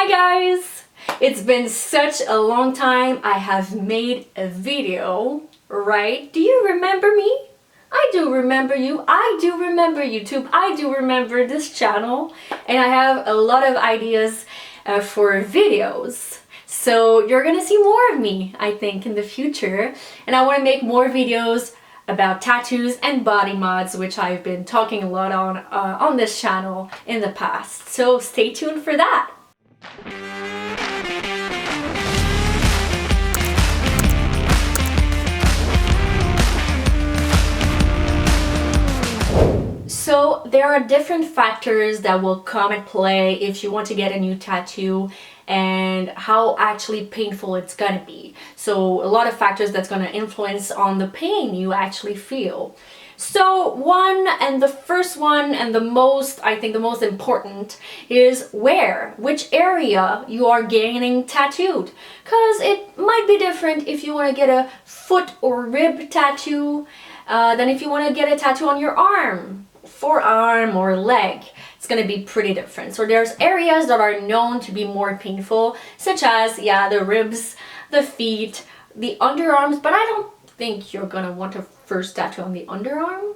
Hi guys! It's been such a long time I have made a video, right? Do you remember me? I do remember you. I do remember YouTube. I do remember this channel. And I have a lot of ideas for videos. So you're gonna see more of me, I think, in the future. And I want to make more videos about tattoos and body mods, which I've been talking a lot on this channel in the past. So stay tuned for that. So there are different factors that will come and play if you want to get a new tattoo and how actually painful it's gonna be. So a lot of factors that's gonna influence on the pain you actually feel. So the first one and I think the most important is which area you are getting tattooed. Because it might be different if you want to get a foot or rib tattoo than if you want to get a tattoo on your arm, forearm or leg. It's going to be pretty different. So there's areas that are known to be more painful, such as the ribs, the feet, the underarms, but I don't think you're gonna want a first tattoo on the underarm,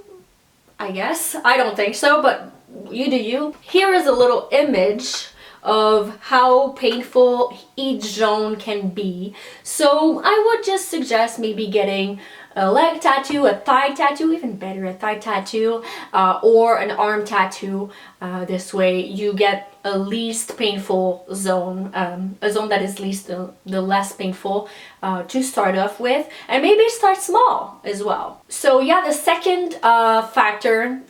I guess. I don't think so, but you do you. Here is a little image of how painful each zone can be. So I would just suggest maybe getting a leg tattoo, a thigh tattoo, even better, a thigh tattoo, or an arm tattoo. This way you get a least painful zone, a zone that is the less painful to start off with, and maybe start small as well. So the second factor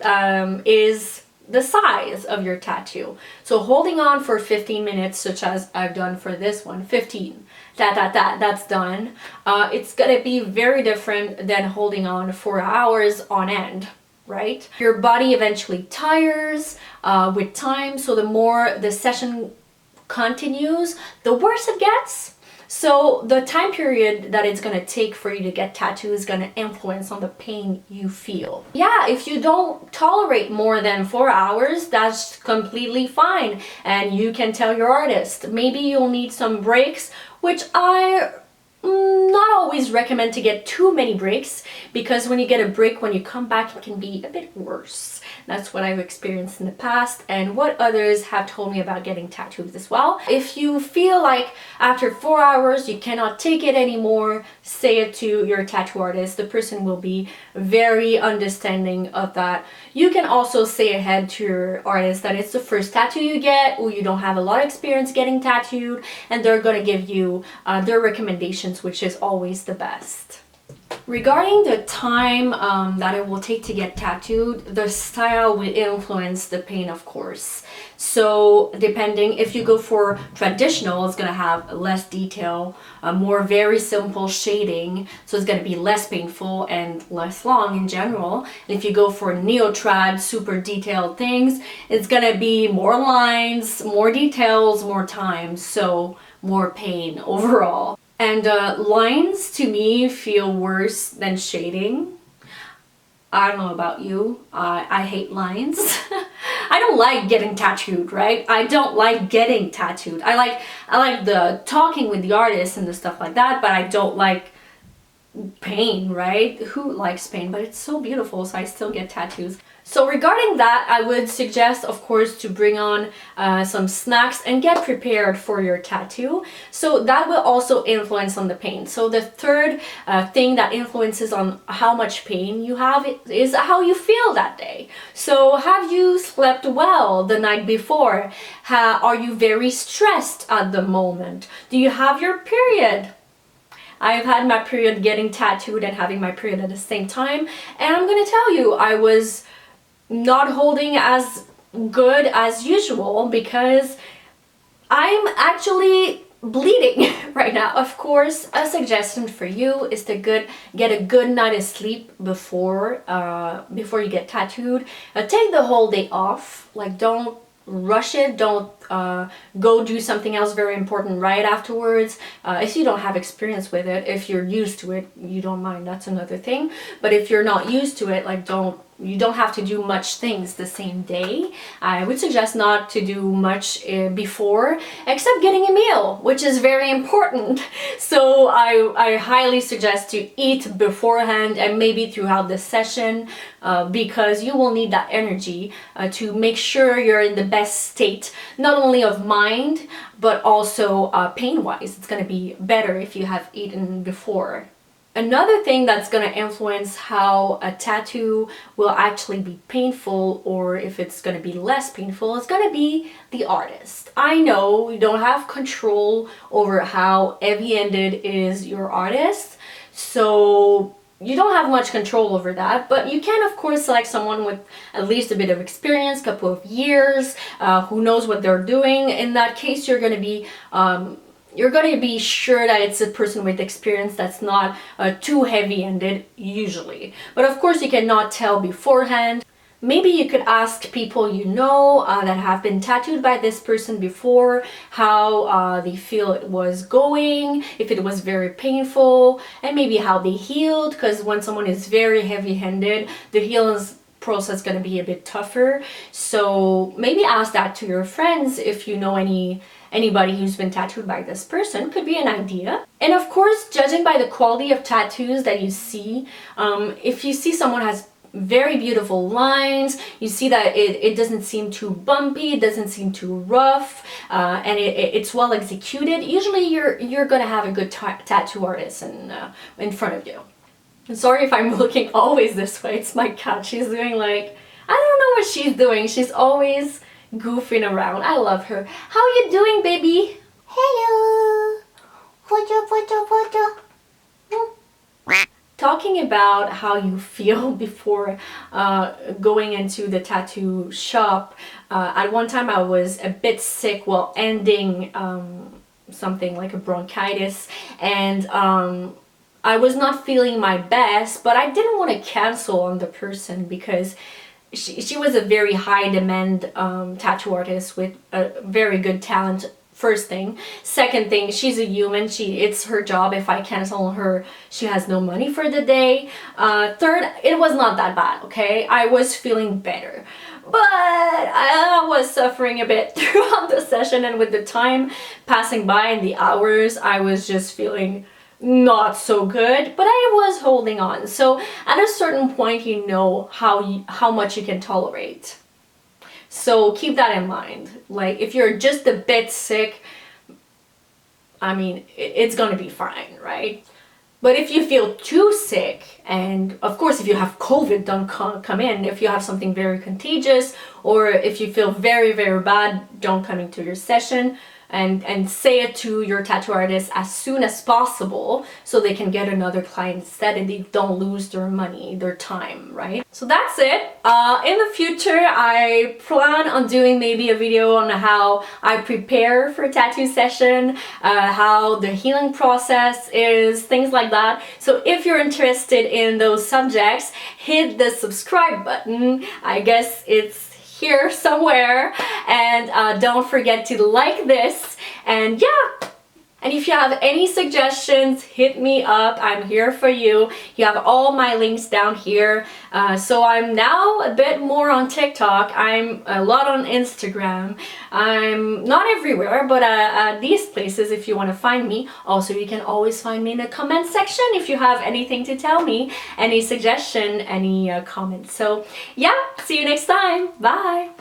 is the size of your tattoo. So holding on for 15 minutes, such as I've done for this one, 15, that's done. It's gonna be very different than holding on for hours on end, right? Your body eventually tires with time, so the more the session continues, the worse it gets. So the time period that it's gonna take for you to get tattooed is gonna influence on the pain you feel. If you don't tolerate more than 4 hours, that's completely fine. And you can tell your artist, maybe you'll need some breaks, which I not always recommend to get too many breaks, because when you get a break, when you come back, it can be a bit worse. That's what I've experienced in the past and what others have told me about getting tattoos as well. If you feel like after 4 hours you cannot take it anymore, say it to your tattoo artist. The person will be very understanding of that. You can also say ahead to your artist that it's the first tattoo you get, or you don't have a lot of experience getting tattooed, and they're going to give you their recommendations, which is always the best. Regarding the time that it will take to get tattooed, the style will influence the pain, of course. So depending, if you go for traditional, it's going to have less detail, more very simple shading, so it's going to be less painful and less long in general. And if you go for neo-trad, super detailed things, it's going to be more lines, more details, more time, so more pain overall. And lines to me feel worse than shading. I don't know about you. I hate lines. I don't like getting tattooed, right? I don't like getting tattooed. I like the talking with the artist and the stuff like that, but I don't like pain, right? Who likes pain? But it's so beautiful, so I still get tattoos. So regarding that, I would suggest, of course, to bring on some snacks and get prepared for your tattoo. So that will also influence on the pain. So the third thing that influences on how much pain you have is how you feel that day. So have you slept well the night before? Are you very stressed at the moment? Do you have your period? I've had my period getting tattooed and having my period at the same time, and I'm gonna tell you, I was not holding as good as usual because I'm actually bleeding right now. Of course, a suggestion for you is to get a good night of sleep before you get tattooed. Take the whole day off. Like, don't rush it, don't go do something else very important right afterwards. If you don't have experience with it, if you're used to it, you don't mind, that's another thing. But if you're not used to it, like you don't have to do much things the same day. I would suggest not to do much before, except getting a meal, which is very important. So I highly suggest to eat beforehand and maybe throughout the session, because you will need that energy to make sure you're in the best state, not only of mind, but also pain-wise. It's going to be better if you have eaten before. Another thing that's going to influence how a tattoo will actually be painful, or if it's going to be less painful, is going to be the artist. I know you don't have control over how heavy-handed is your artist, so you don't have much control over that, but you can of course select someone with at least a bit of experience, couple of years, who knows what they're doing. In that case, you're going to be sure that it's a person with experience that's not too heavy-handed usually. But of course you cannot tell beforehand. Maybe you could ask people you know that have been tattooed by this person before how they feel it was going, if it was very painful, and maybe how they healed, because when someone is very heavy-handed, the healing process is going to be a bit tougher. So maybe ask that to your friends. If you know anybody who's been tattooed by this person, could be an idea. And of course, judging by the quality of tattoos that you see, if you see someone has very beautiful lines, you see that it doesn't seem too bumpy, it doesn't seem too rough, and it's well executed, usually you're gonna have a good tattoo artist in front of you. I'm sorry if I'm looking always this way, it's my cat. She's doing like, I don't know what she's doing. She's always goofing around. I love her. How you doing, baby? Hello. Photo. Talking about how you feel before going into the tattoo shop. At one time I was a bit sick while ending something like a bronchitis, and I was not feeling my best, but I didn't want to cancel on the person because she was a very high demand tattoo artist with a very good talent. First thing. Second thing, she's a human. It's her job. If I cancel her, she has no money for the day. Third, it was not that bad, okay? I was feeling better. But I was suffering a bit throughout the session, and with the time passing by and the hours, I was just feeling not so good, but I was holding on. So at a certain point, you know how much you can tolerate. So keep that in mind. Like, if you're just a bit sick, I mean, it's gonna be fine, right? But if you feel too sick, and of course if you have COVID, don't come in. If you have something very contagious, or if you feel very, very bad, don't come into your session. And say it to your tattoo artist as soon as possible so they can get another client instead and they don't lose their money, their time, right? So that's it. In the future, I plan on doing maybe a video on how I prepare for a tattoo session, how the healing process is, things like that. So if you're interested in those subjects, hit the subscribe button. I guess it's here somewhere, and don't forget to like this, and yeah, and if you have any suggestions, hit me up. I'm here for you. You have all my links down here. So I'm now a bit more on TikTok. I'm a lot on Instagram. I'm not everywhere, but these places if you want to find me. Also, you can always find me in the comment section if you have anything to tell me, any suggestion, any comments. So yeah, see you next time. Bye.